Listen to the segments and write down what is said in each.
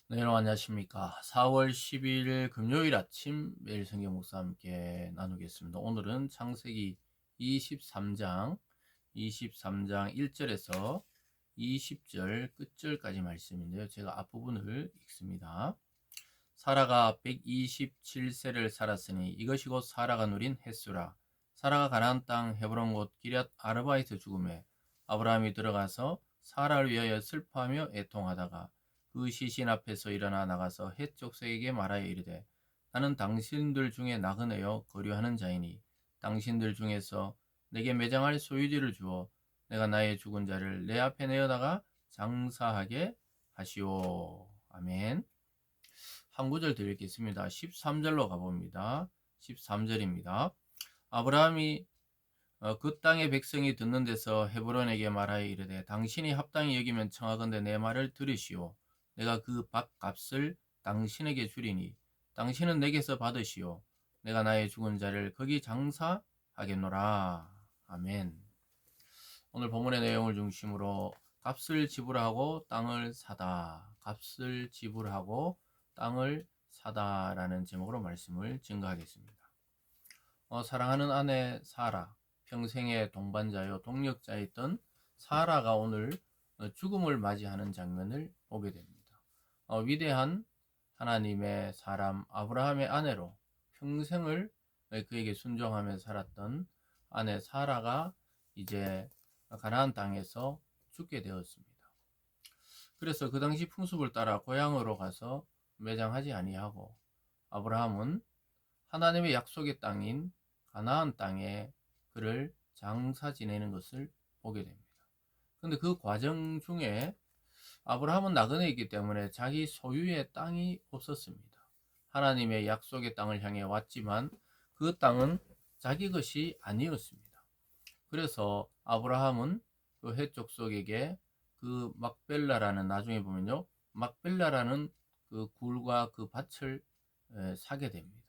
네, 여러분 안녕하십니까. 4월 12일 금요일 아침 매일 성경 목사와 함께 나누겠습니다. 오늘은 창세기 23장 1절에서 20절 끝절까지 말씀인데요. 제가 앞부분을 읽습니다. 사라가 127세를 살았으니 이것이 곧 사라가 누린 햇수라. 사라가 가나안 땅 헤브론 곧 기럇 아르바에서 죽음에 아브라함이 들어가서 사라를 위하여 슬퍼하며 애통하다가 그 시신 앞에서 일어나 나가서 헷 족속에게 말하여 이르되 나는 당신들 중에 나그네요 거류하는 자이니 당신들 중에서 내게 매장할 소유지를 주어 내가 나의 죽은 자를 내 앞에 내어다가 장사하게 하시오. 아멘. 한 구절 더 읽겠습니다. 13절로 가봅니다. 13절입니다. 아브라함이 그 땅의 백성이 듣는 데서 헤브론에게 말하여 이르되 당신이 합당히 여기면 청하건대 내 말을 들으시오. 내가 그 밭값을 당신에게 주리니 당신은 내게서 받으시오. 내가 나의 죽은 자를 거기 장사하겠노라. 아멘. 오늘 본문의 내용을 중심으로 값을 지불하고 땅을 사다. 값을 지불하고 땅을 사다라는 제목으로 말씀을 증거하겠습니다. 사랑하는 아내 사라, 평생의 동반자요 동력자였던 사라가 오늘 죽음을 맞이하는 장면을 보게 됩니다. 위대한 하나님의 사람 아브라함의 아내로 평생을 그에게 순종하며 살았던 아내 사라가 이제 가나안 땅에서 죽게 되었습니다. 그래서 그 당시 풍습을 따라 고향으로 가서 매장하지 아니하고 아브라함은 하나님의 약속의 땅인 가나안 땅에 그를 장사 지내는 것을 보게 됩니다. 그런데 그 과정 중에 아브라함은 나그네이기 때문에 자기 소유의 땅이 없었습니다. 하나님의 약속의 땅을 향해 왔지만 그 땅은 자기 것이 아니었습니다. 그래서 아브라함은 그 헷족속에게 그 막벨라라는, 나중에 보면요, 막벨라라는 그 굴과 그 밭을 사게 됩니다.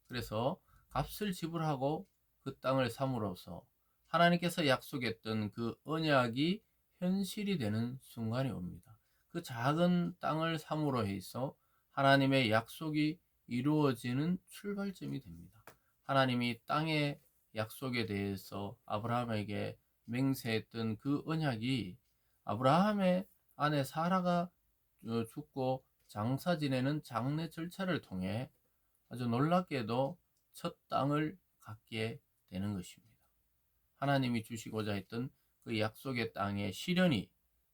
그래서 값을 지불하고 그 땅을 삼으로써 하나님께서 약속했던 그 언약이 현실이 되는 순간이 옵니다. 그 작은 땅을 삼으로 해서 하나님의 약속이 이루어지는 출발점이 됩니다. 하나님이 땅의 약속에 대해서 아브라함에게 맹세했던 그 언약이 아브라함의 아내 사라가 죽고 장사 지내는 장례 절차를 통해 아주 놀랍게도 첫 땅을 갖게 되는 것입니다. 하나님이 주시고자 했던 그 약속의 땅의 실현이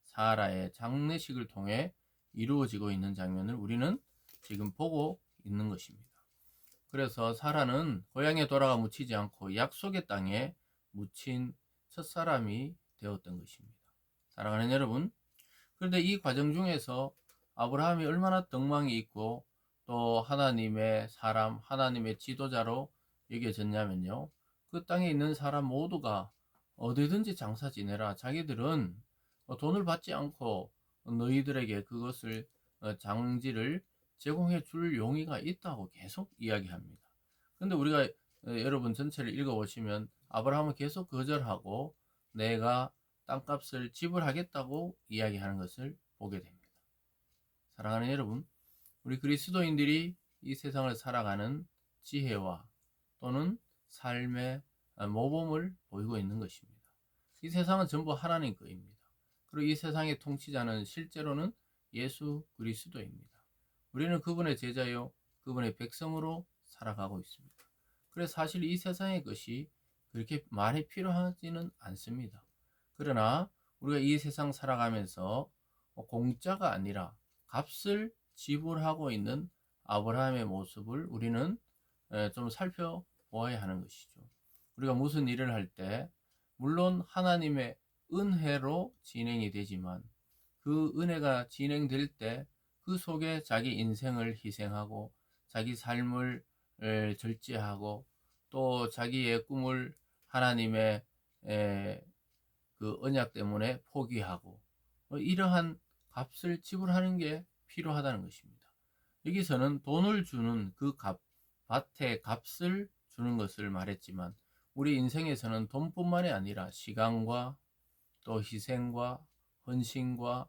사라의 장례식을 통해 이루어지고 있는 장면을 우리는 지금 보고 있는 것입니다. 그래서 사라는 고향에 돌아가 묻히지 않고 약속의 땅에 묻힌 첫사람이 되었던 것입니다. 사랑하는 여러분, 그런데 이 과정 중에서 아브라함이 얼마나 덕망이 있고 또 하나님의 사람, 하나님의 지도자로 여겨졌냐면요. 그 땅에 있는 사람 모두가 어디든지 장사 지내라. 자기들은 돈을 받지 않고 너희들에게 그것을 장지를 제공해 줄 용의가 있다고 계속 이야기합니다. 근데 우리가 여러분 전체를 읽어보시면 아브라함은 계속 거절하고 내가 땅값을 지불하겠다고 이야기하는 것을 보게 됩니다. 사랑하는 여러분, 우리 그리스도인들이 이 세상을 살아가는 지혜와 또는 삶의 모범을 보이고 있는 것입니다. 이 세상은 전부 하나님 거입니다. 그리고 이 세상의 통치자는 실제로는 예수 그리스도입니다. 우리는 그분의 제자요, 그분의 백성으로 살아가고 있습니다. 그래서 사실 이 세상의 것이 그렇게 많이 필요하지는 않습니다. 그러나 우리가 이 세상 살아가면서 공짜가 아니라 값을 지불하고 있는 아브라함의 모습을 우리는 좀 살펴보아야 하는 것이죠. 우리가 무슨 일을 할 때 물론 하나님의 은혜로 진행이 되지만 그 은혜가 진행될 때 그 속에 자기 인생을 희생하고 자기 삶을 절제하고 또 자기의 꿈을 하나님의 그 언약 때문에 포기하고 이러한 값을 지불하는 게 필요하다는 것입니다. 여기서는 돈을 주는 그 밭의 값을 주는 것을 말했지만 우리 인생에서는 돈뿐만이 아니라 시간과 또 희생과 헌신과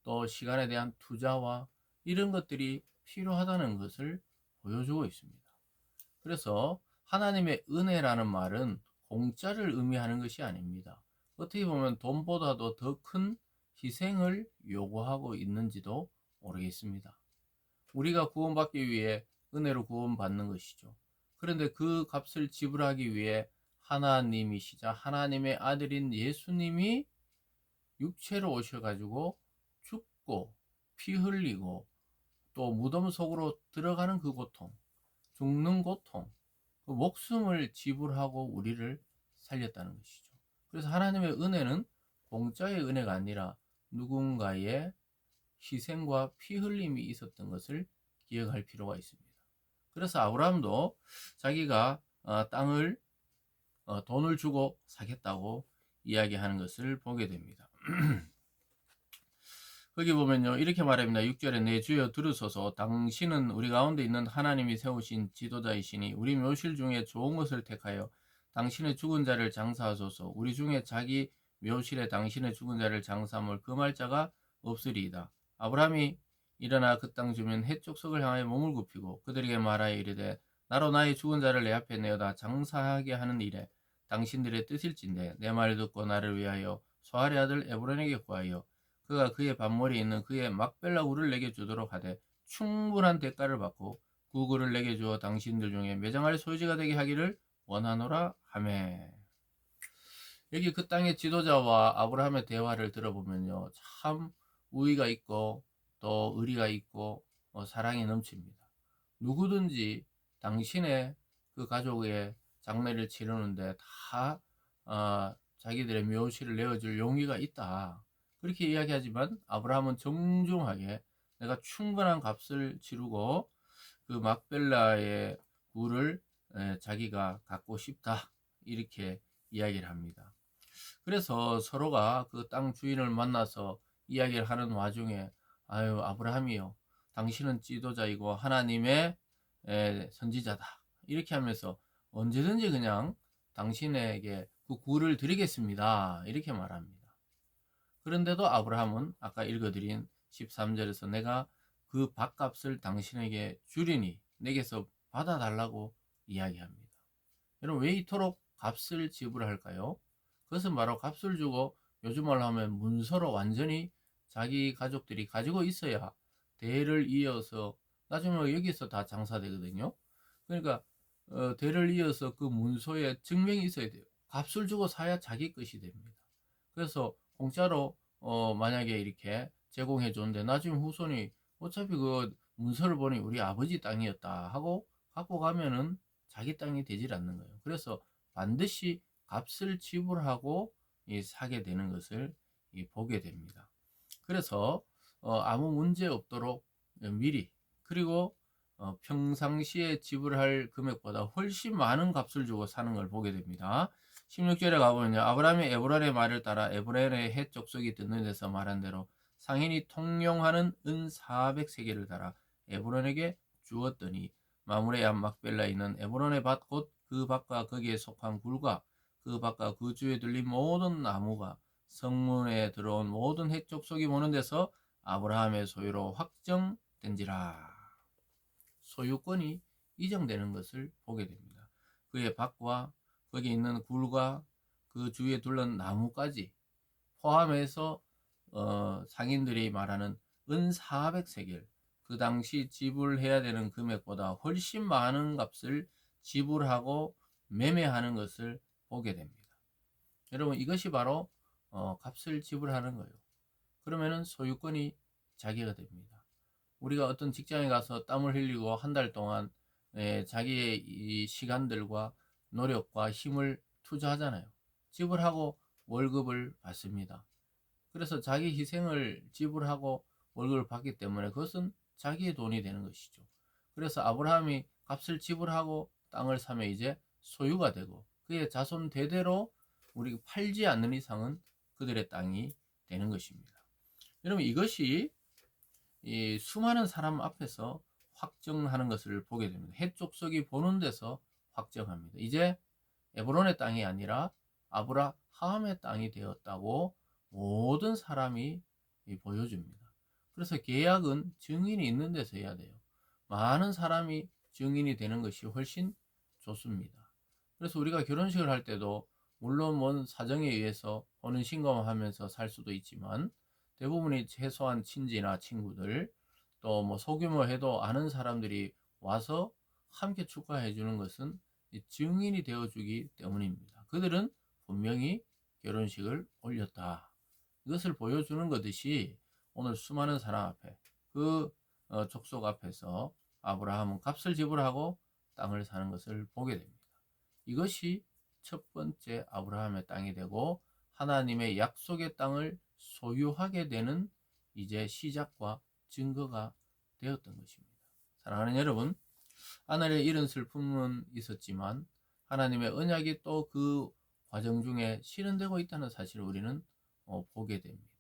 또 시간에 대한 투자와 이런 것들이 필요하다는 것을 보여주고 있습니다. 그래서 하나님의 은혜라는 말은 공짜를 의미하는 것이 아닙니다. 어떻게 보면 돈보다도 더 큰 희생을 요구하고 있는지도 모르겠습니다. 우리가 구원받기 위해 은혜로 구원받는 것이죠. 그런데 그 값을 지불하기 위해 하나님이시자 하나님의 아들인 예수님이 육체로 오셔가지고 죽고 피 흘리고 또 무덤 속으로 들어가는 그 고통, 죽는 고통, 그 목숨을 지불하고 우리를 살렸다는 것이죠. 그래서 하나님의 은혜는 공짜의 은혜가 아니라 누군가의 희생과 피 흘림이 있었던 것을 기억할 필요가 있습니다. 그래서 아브라함도 자기가 땅을 돈을 주고 사겠다고 이야기하는 것을 보게 됩니다. 거기 보면요 이렇게 말합니다. 6절에 내 주여 들으소서 당신은 우리 가운데 있는 하나님이 세우신 지도자이시니 우리 묘실 중에 좋은 것을 택하여 당신의 죽은 자를 장사하소서. 우리 중에 자기 묘실에 당신의 죽은 자를 장사함을 금할 자가 없으리이다. 아브라함이 일어나 그 땅 주민 해족속을 향하여 몸을 굽히고 그들에게 말하여 이르되 나로 나의 죽은 자를 내 앞에 내어다 장사하게 하는 일에 당신들의 뜻일진데 내 말을 듣고 나를 위하여 소알의 아들 에브론에게 구하여 그가 그의 밭머리에 있는 그의 막벨라 굴을 내게 주도록 하되 충분한 대가를 받고 그 굴을 내게 주어 당신들 중에 매장할 소유지가 되게 하기를 원하노라 하매. 여기 그 땅의 지도자와 아브라함의 대화를 들어보면요 참 우위가 있고 또 의리가 있고 사랑이 넘칩니다. 누구든지 당신의 그 가족의 장례를 치르는데 다 자기들의 묘실을 내어줄 용의가 있다. 그렇게 이야기하지만 아브라함은 정중하게 내가 충분한 값을 치르고 그 막벨라의 굴을 자기가 갖고 싶다. 이렇게 이야기를 합니다. 그래서 서로가 그 땅 주인을 만나서 이야기를 하는 와중에 아유 아브라함이요 당신은 지도자이고 하나님의 선지자다 이렇게 하면서 언제든지 그냥 당신에게 그 굴을 드리겠습니다 이렇게 말합니다. 그런데도 아브라함은 아까 읽어드린 13절에서 내가 그 밭값을 당신에게 주리니 내게서 받아달라고 이야기합니다. 여러분 왜 이토록 값을 지불할까요? 그것은 바로 값을 주고 요즘 말로 하면 문서로 완전히 자기 가족들이 가지고 있어야 대를 이어서 나중에 여기서 다 장사되거든요. 그러니까 대를 이어서 그 문서에 증명이 있어야 돼요. 값을 주고 사야 자기 것이 됩니다. 그래서 공짜로 만약에 이렇게 제공해 줬는데 나중에 후손이 어차피 그 문서를 보니 우리 아버지 땅이었다 하고 갖고 가면은 자기 땅이 되질 않는 거예요. 그래서 반드시 값을 지불하고 사게 되는 것을 보게 됩니다. 그래서 아무 문제 없도록 미리 그리고 평상시에 지불할 금액보다 훨씬 많은 값을 주고 사는 걸 보게 됩니다. 16절에 가보면요. 아브라함이 에브론의 말을 따라 에브론의 헷 족속이 듣는 데서 말한 대로 상인이 통용하는 은 400세겔을 달아 에브론에게 주었더니 마므레 앞 막벨라에 있는 에브론의 밭 곧 그 밭과 거기에 속한 굴과 그 밭과 그 주에 들린 모든 나무가 성문에 들어온 모든 헷 족속이 보는 데서 아브라함의 소유로 확정된지라. 소유권이 이정되는 것을 보게 됩니다. 그의 밭과 거기 있는 굴과 그 주위에 둘른 나무까지 포함해서 상인들이 말하는 은 400세겔 그 당시 지불해야 되는 금액보다 훨씬 많은 값을 지불하고 매매하는 것을 보게 됩니다. 여러분 이것이 바로 값을 지불하는 거예요. 그러면은 소유권이 자기가 됩니다. 우리가 어떤 직장에 가서 땀을 흘리고 한 달 동안 자기의 이 시간들과 노력과 힘을 투자하잖아요. 지불하고 월급을 받습니다. 그래서 자기 희생을 지불하고 월급을 받기 때문에 그것은 자기의 돈이 되는 것이죠. 그래서 아브라함이 값을 지불하고 땅을 사면 이제 소유가 되고 그의 자손 대대로 우리가 팔지 않는 이상은 그들의 땅이 되는 것입니다. 여러분 이것이 이 수많은 사람 앞에서 확정하는 것을 보게 됩니다. 헷 족속이 보는 데서 확정합니다. 이제 에브론의 땅이 아니라 아브라함의 땅이 되었다고 모든 사람이 보여줍니다. 그래서 계약은 증인이 있는 데서 해야 돼요. 많은 사람이 증인이 되는 것이 훨씬 좋습니다. 그래서 우리가 결혼식을 할 때도 물론 뭔 사정에 의해서 혼인 신고하면서 살 수도 있지만 대부분이 최소한 친지나 친구들 또 뭐 소규모 해도 아는 사람들이 와서 함께 축하해 주는 것은 증인이 되어 주기 때문입니다. 그들은 분명히 결혼식을 올렸다. 이것을 보여주는 것이 오늘 수많은 사람 앞에 그 족속 앞에서 아브라함은 값을 지불하고 땅을 사는 것을 보게 됩니다. 이것이 첫 번째 아브라함의 땅이 되고 하나님의 약속의 땅을 소유하게 되는 이제 시작과 증거가 되었던 것입니다. 사랑하는 여러분, 하늘에 이런 슬픔은 있었지만 하나님의 언약이 또 그 과정 중에 실현되고 있다는 사실을 우리는 보게 됩니다.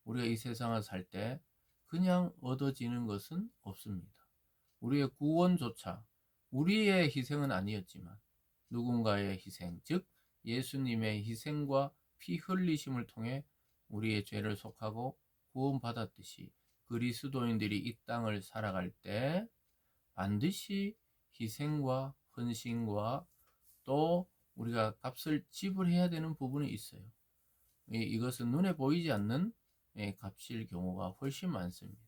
우리가 이 세상을 살 때 그냥 얻어지는 것은 없습니다. 우리의 구원조차 우리의 희생은 아니었지만 누군가의 희생, 즉 예수님의 희생과 피 흘리심을 통해 우리의 죄를 속하고 구원받았듯이 그리스도인들이 이 땅을 살아갈 때 반드시 희생과 헌신과 또 우리가 값을 지불해야 되는 부분이 있어요. 이것은 눈에 보이지 않는 값일 경우가 훨씬 많습니다.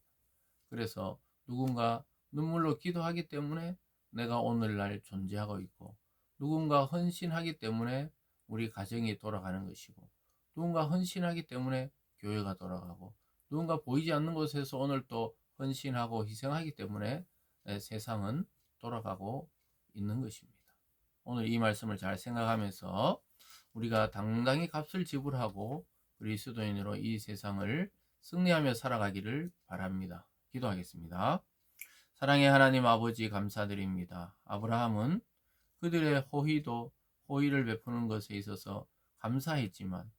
그래서 누군가 눈물로 기도하기 때문에 내가 오늘날 존재하고 있고, 누군가 헌신하기 때문에 우리 가정이 돌아가는 것이고, 누군가 헌신하기 때문에 교회가 돌아가고, 누군가 보이지 않는 곳에서 오늘 또 헌신하고 희생하기 때문에 세상은 돌아가고 있는 것입니다. 오늘 이 말씀을 잘 생각하면서 우리가 당당히 값을 지불하고 그리스도인으로 이 세상을 승리하며 살아가기를 바랍니다. 기도하겠습니다. 사랑의 하나님 아버지 감사드립니다. 아브라함은 그들의 호의를 베푸는 것에 있어서 감사했지만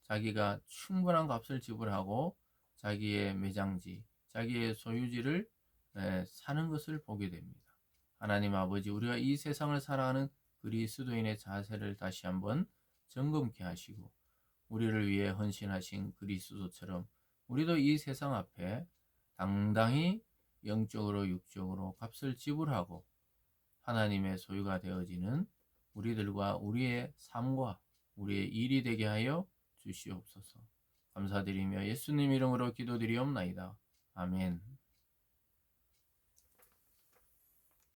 자기가 충분한 값을 지불하고 자기의 매장지, 자기의 소유지를 사는 것을 보게 됩니다. 하나님 아버지, 우리가 이 세상을 살아가는 그리스도인의 자세를 다시 한번 점검케 하시고 우리를 위해 헌신하신 그리스도처럼 우리도 이 세상 앞에 당당히 영적으로 육적으로 값을 지불하고 하나님의 소유가 되어지는 우리들과 우리의 삶과 우리의 일이 되게 하여 주시옵소서. 감사드리며 예수님 이름으로 기도드리옵나이다. 아멘.